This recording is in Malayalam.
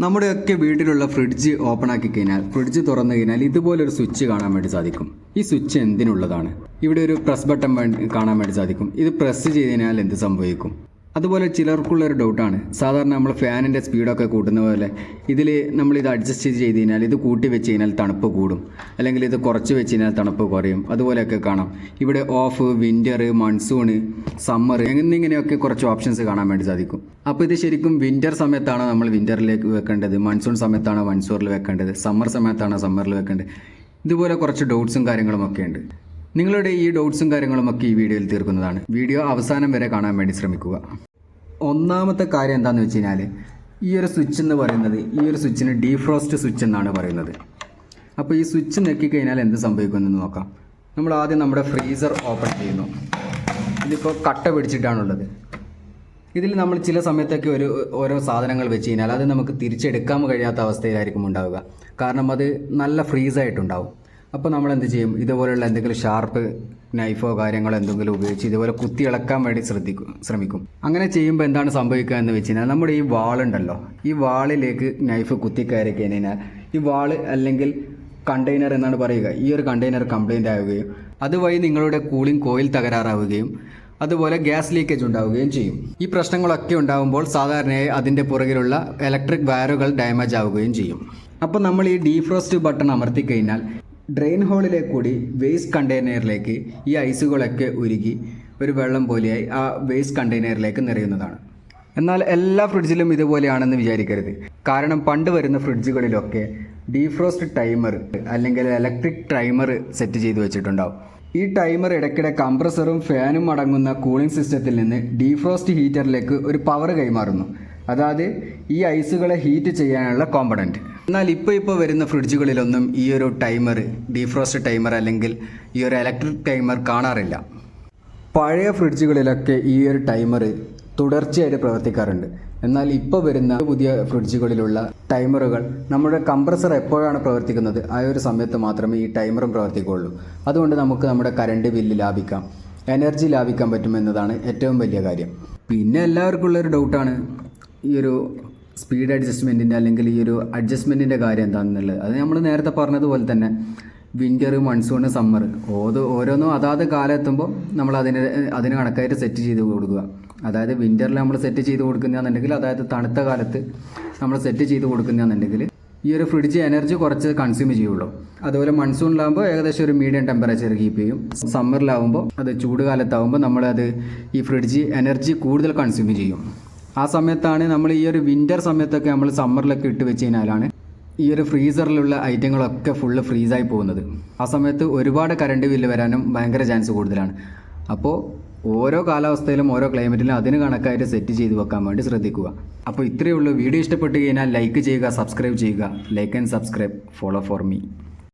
നമ്മുടെയൊക്കെ വീട്ടിലുള്ള ഫ്രിഡ്ജ് ഓപ്പൺ ആക്കി കഴിഞ്ഞാൽ ഫ്രിഡ്ജ് തുറന്നു കഴിഞ്ഞാൽ ഇതുപോലൊരു സ്വിച്ച് കാണാൻ വേണ്ടി സാധിക്കും. ഈ സ്വിച്ച് എന്തിനുള്ളതാണ്? ഇവിടെ ഒരു പ്രസ് ബട്ടൺ കാണാൻ വേണ്ടി സാധിക്കും. ഇത് പ്രസ് ചെയ്ത് കഴിഞ്ഞാൽ എന്ത് സംഭവിക്കും? അതുപോലെ ചിലർക്കുള്ളൊരു ഡൗട്ടാണ്, സാധാരണ നമ്മൾ ഫാനിൻ്റെ സ്പീഡൊക്കെ കൂട്ടുന്ന പോലെ നമ്മളിത് അഡ്ജസ്റ്റ് ചെയ്ത് കഴിഞ്ഞാൽ ഇത് കൂട്ടി വെച്ച് കഴിഞ്ഞാൽ തണുപ്പ് കൂടും, അല്ലെങ്കിൽ ഇത് കുറച്ച് വെച്ച് കഴിഞ്ഞാൽ തണുപ്പ് കുറയും. അതുപോലെയൊക്കെ കാണാം. ഇവിടെ ഓഫ്, വിൻ്റർ, മൺസൂൺ, സമ്മർ എന്നിങ്ങനെയൊക്കെ കുറച്ച് ഓപ്ഷൻസ് കാണാൻ വേണ്ടി സാധിക്കും. അപ്പോൾ ഇത് ശരിക്കും വിൻ്റർ സമയത്താണോ നമ്മൾ വിൻ്ററിലേക്ക് വെക്കേണ്ടത്, മൺസൂൺ സമയത്താണോ മൺസൂണിൽ വെക്കേണ്ടത്, സമ്മർ സമയത്താണോ സമ്മറിൽ വെക്കേണ്ടത്? ഇതുപോലെ കുറച്ച് ഡൗട്ട്സും കാര്യങ്ങളുമൊക്കെ ഉണ്ട്. നിങ്ങളുടെ ഈ ഡൗട്ട്സും കാര്യങ്ങളുമൊക്കെ ഈ വീഡിയോയിൽ തീർക്കുന്നതാണ്. വീഡിയോ അവസാനം വരെ കാണാൻ വേണ്ടി ശ്രമിക്കുക. ഒന്നാമത്തെ കാര്യം എന്താണെന്ന് വെച്ച് കഴിഞ്ഞാൽ, ഈ ഒരു സ്വിച്ച് എന്ന് പറയുന്നത്, ഈ ഒരു സ്വിച്ചിന് ഡീഫ്രോസ്റ്റ് സ്വിച്ച് എന്നാണ് പറയുന്നത്. അപ്പോൾ ഈ സ്വിച്ച് ഞെക്കിക്കഴിഞ്ഞാൽ എന്ത് സംഭവിക്കുമെന്ന് നോക്കാം. നമ്മൾ ആദ്യം നമ്മുടെ ഫ്രീസർ ഓപ്പൺ ചെയ്യുന്നു. ഇതിപ്പോൾ കട്ട പിടിച്ചിട്ടാണുള്ളത്. ഇതിൽ നമ്മൾ ചില സമയത്തൊക്കെ ഓരോ സാധനങ്ങൾ വെച്ച് കഴിഞ്ഞാൽ അത് നമുക്ക് തിരിച്ചെടുക്കാൻ കഴിയാത്ത അവസ്ഥയിലായിരിക്കും ഉണ്ടാവുക. കാരണം അത് നല്ല ഫ്രീസായിട്ടുണ്ടാവും. അപ്പോൾ നമ്മൾ എന്ത് ചെയ്യും? ഇതുപോലെയുള്ള എന്തെങ്കിലും ഷാർപ്പ് നൈഫോ കാര്യങ്ങളോ എന്തെങ്കിലും ഉപയോഗിച്ച് ഇതുപോലെ കുത്തി ഇളക്കാൻ വേണ്ടി ശ്രമിക്കും. അങ്ങനെ ചെയ്യുമ്പോൾ എന്താണ് സംഭവിക്കുക എന്ന് വെച്ച് കഴിഞ്ഞാൽ, നമ്മുടെ ഈ വാളുണ്ടല്ലോ, ഈ വാളിലേക്ക് നൈഫ് കുത്തി കയറി കഴിഞ്ഞാൽ ഈ വാള് അല്ലെങ്കിൽ കണ്ടെയ്നർ എന്നാണ് പറയുക, ഈ ഒരു കണ്ടെയ്നർ കംപ്ലൈൻ്റ് ആവുകയും അതുവഴി നിങ്ങളുടെ കൂളിംഗ് കോയിൽ തകരാറാവുകയും അതുപോലെ ഗ്യാസ് ലീക്കേജ് ഉണ്ടാവുകയും ചെയ്യും. ഈ പ്രശ്നങ്ങളൊക്കെ ഉണ്ടാകുമ്പോൾ സാധാരണയായി അതിൻ്റെ പുറകിലുള്ള ഇലക്ട്രിക് വയറുകൾ ഡാമേജ് ആവുകയും ചെയ്യും. അപ്പോൾ നമ്മൾ ഈ ഡീഫ്രോസ്റ്റ് ബട്ടൺ അമർത്തി കഴിഞ്ഞാൽ ഡ്രെയിൻ ഹോളിലേക്ക് കൂടി വേസ്റ്റ് കണ്ടെയ്നറിലേക്ക് ഈ ഐസുകളൊക്കെ ഉരുകി ഒരു വെള്ളം പോലെയായി ആ വേസ്റ്റ് കണ്ടെയ്നറിലേക്ക് നിറയുന്നതാണ്. എന്നാൽ എല്ലാ ഫ്രിഡ്ജിലും ഇതുപോലെയാണെന്ന് വിചാരിക്കരുത്. കാരണം പണ്ട് വരുന്ന ഫ്രിഡ്ജുകളിലൊക്കെ ഡീഫ്രോസ്റ്റ് ടൈമർ അല്ലെങ്കിൽ ഇലക്ട്രിക് ടൈമർ സെറ്റ് ചെയ്ത് വെച്ചിട്ടുണ്ടാവും. ഈ ടൈമർ ഇടയ്ക്കിടെ കംപ്രസറും ഫാനും അടങ്ങുന്ന കൂളിംഗ് സിസ്റ്റത്തിൽ നിന്ന് ഡീഫ്രോസ്റ്റ് ഹീറ്ററിലേക്ക് ഒരു പവർ കൈമാറുന്നു. അതായത് ഈ ഐസുകളെ ഹീറ്റ് ചെയ്യാനുള്ള കോമ്പണൻറ്റ്. എന്നാൽ ഇപ്പോൾ വരുന്ന ഫ്രിഡ്ജുകളിലൊന്നും ഈ ഒരു ടൈമർ, ഡീഫ്രോസ്റ്റ് ടൈമർ അല്ലെങ്കിൽ ഈ ഒരു ഇലക്ട്രിക് ടൈമർ കാണാറില്ല. പഴയ ഫ്രിഡ്ജുകളിലൊക്കെ ഈ ഒരു ടൈമർ തുടർച്ചയായിട്ട് പ്രവർത്തിക്കാറുണ്ട്. എന്നാൽ ഇപ്പോൾ വരുന്ന പുതിയ ഫ്രിഡ്ജുകളിലുള്ള ടൈമറുകൾ നമ്മുടെ കംപ്രസർ എപ്പോഴാണ് പ്രവർത്തിക്കുന്നത് ആ ഒരു സമയത്ത് മാത്രമേ ഈ ടൈമറും പ്രവർത്തിക്കുകയുള്ളൂ. അതുകൊണ്ട് നമുക്ക് നമ്മുടെ കറണ്ട് ബില്ല് ലാഭിക്കാം, എനർജി ലാഭിക്കാൻ പറ്റുമെന്നതാണ് ഏറ്റവും വലിയ കാര്യം. പിന്നെ എല്ലാവർക്കും ഉള്ളൊരു ഡൗട്ടാണ് ഈ ഒരു സ്പീഡ് അഡ്ജസ്റ്റ്മെൻറ്റിൻ്റെ അല്ലെങ്കിൽ ഈ ഒരു അഡ്ജസ്റ്റ്മെൻറ്റിൻ്റെ കാര്യം എന്താണെന്നുള്ളത്. അത് നമ്മൾ നേരത്തെ പറഞ്ഞതുപോലെ തന്നെ വിൻ്റർ, മൺസൂൺ, സമ്മർ ഓരോന്നും അതാത് കാലം എത്തുമ്പോൾ നമ്മൾ അതിന് കണക്കായിട്ട് സെറ്റ് ചെയ്ത് കൊടുക്കുക. അതായത് വിൻ്ററിൽ നമ്മൾ സെറ്റ് ചെയ്ത് കൊടുക്കുന്നതാണെന്നുണ്ടെങ്കിൽ, അതായത് തണുത്ത കാലത്ത് നമ്മൾ സെറ്റ് ചെയ്ത് കൊടുക്കുന്നതാണെന്നുണ്ടെങ്കിൽ ഈ ഒരു ഫ്രിഡ്ജ് എനർജി കുറച്ച് കൺസ്യൂം ചെയ്യുള്ളൂ. അതുപോലെ മൺസൂണിലാകുമ്പോൾ ഏകദേശം ഒരു മീഡിയം ടെമ്പറേച്ചർ കീപ്പ് ചെയ്യും. സമ്മറിലാവുമ്പോൾ, അത് ചൂട് കാലത്താവുമ്പോൾ നമ്മളത് ഈ ഫ്രിഡ്ജ് എനർജി കൂടുതൽ കൺസ്യൂം ചെയ്യും. ആ സമയത്താണ് നമ്മൾ ഈ ഒരു വിൻ്റർ സമയത്തൊക്കെ നമ്മൾ സമ്മറിലൊക്കെ ഇട്ട് വെച്ച് കഴിഞ്ഞാലാണ് ഈ ഒരു ഫ്രീസറിലുള്ള ഐറ്റങ്ങളൊക്കെ ഫുള്ള് ഫ്രീസായി പോകുന്നത്. ആ സമയത്ത് ഒരുപാട് കറണ്ട് ബില്ല് വരാനും ഭയങ്കര ചാൻസ് കൂടുതലാണ്. അപ്പോൾ ഓരോ കാലാവസ്ഥയിലും ഓരോ ക്ലൈമറ്റിലും അതിന് കണക്കായിട്ട് സെറ്റ് ചെയ്ത് വെക്കാൻ വേണ്ടി ശ്രദ്ധിക്കുക. അപ്പോൾ ഇത്രയേ ഉള്ളൂ. വീഡിയോ ഇഷ്ടപ്പെട്ട് കഴിഞ്ഞാൽ ലൈക്ക് ചെയ്യുക, സബ്സ്ക്രൈബ് ചെയ്യുക. Like and subscribe, follow for me.